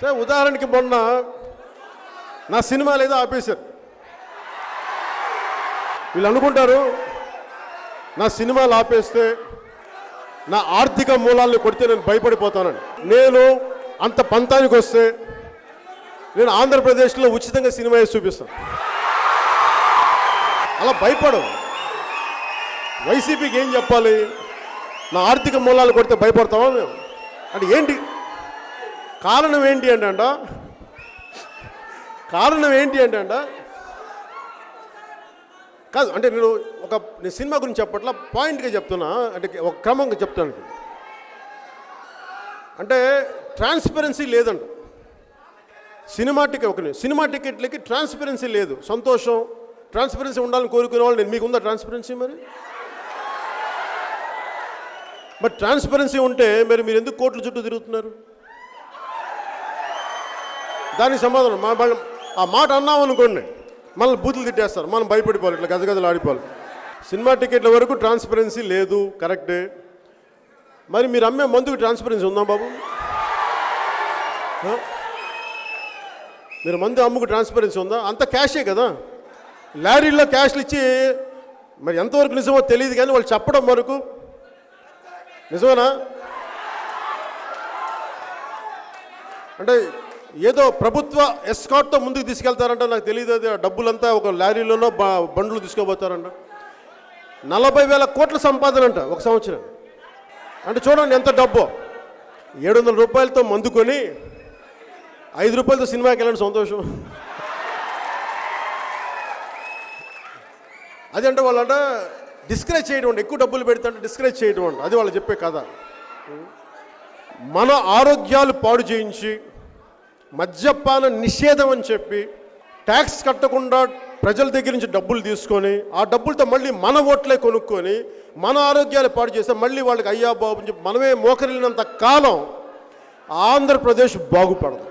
సరే ఉదాహరణకి మొన్న నా సినిమాలు ఏదో ఆపేశారు. వీళ్ళు అనుకుంటారు నా సినిమాలు ఆపేస్తే నా ఆర్థిక మూలాలను కొడితే నేను భయపడిపోతానని. నేను అంత పంతానికి వస్తే నేను ఆంధ్రప్రదేశ్లో ఉచితంగా సినిమా వేసి చూపిస్తాను. అలా భయపడవు. వైసీపీకి ఏం చెప్పాలి? నా ఆర్థిక మూలాలు కొడితే భయపడతామా మేము అంటే ఏంటి కారణం? ఏంటి అంటే కారణం ఏంటి అంటే కాదు అంటే నేను సినిమా గురించి చెప్పట్లా, పాయింట్గా చెప్తున్నా, అంటే ఒక క్రమంగా చెప్తాను. అంటే ట్రాన్స్పరెన్సీ లేదండి సినిమా టికెట్లకి ట్రాన్స్పరెన్సీ లేదు. సంతోషం, ట్రాన్స్పరెన్సీ ఉండాలని కోరుకునే వాళ్ళు మీకు ఉందా ట్రాన్స్పరెన్సీ? మరి ట్రాన్స్పరెన్సీ ఉంటే మీరు ఎందుకు కోట్ల చుట్టూ తిరుగుతున్నారు? దానికి సమాధానం ఆ మాట అన్నామనుకోండి మనల్ని బూతులు తిట్టేస్తారు, మనం భయపడిపోవాలి, ఇట్లా గజగజలు ఆడిపోవాలి. సినిమా టికెట్ల వరకు ట్రాన్స్పరెన్సీ లేదు, కరెక్టే. మరి మీరు అమ్మే మందుకు ట్రాన్స్పరెన్సీ ఉందా బాబు? మీరు మందు అమ్ముకు ట్రాన్స్పరెన్సీ ఉందా? అంత క్యాషే కదా, లారీల్లో క్యాష్లు ఇచ్చి. మరి ఎంతవరకు నిజమో తెలియదు కానీ వాళ్ళు చెప్పడం వరకు నిజమేనా? అంటే ఏదో ప్రభుత్వ ఎస్కాట్తో ముందుకు తీసుకెళ్తారంట, నాకు తెలియదు. అది డబ్బులంతా ఒక లారీలోనో బండ్లు తీసుకోబోతారంట. 40,000 కోట్ల సంపాదన అంట ఒక సంవత్సరం. అంటే చూడండి ఎంత డబ్బో. 700 రూపాయలతో మందుకొని 5 రూపాయలతో సినిమాకి వెళ్ళండి, సంతోషం. అది అంటే వాళ్ళంట డిస్కరేజ్ చేయడం అండి, ఎక్కువ డబ్బులు పెడితే డిస్కరేజ్ చేయడం అంట. అది వాళ్ళు చెప్పే కథ. మన ఆరోగ్యాలు పాడు చేయించి మద్యపాన నిషేధం అని చెప్పి ట్యాక్స్ కట్టకుండా ప్రజల దగ్గర నుంచి డబ్బులు తీసుకొని ఆ డబ్బులతో మళ్ళీ మన ఓట్లే కొనుక్కొని మన ఆరోగ్యాలు పాడు చేస్తే మళ్ళీ వాళ్ళకి అయ్యా బాబు అని చెప్పి మనమే మోకరిల్లినంత కాలం ఆంధ్రప్రదేశ్ బాగుపడదు.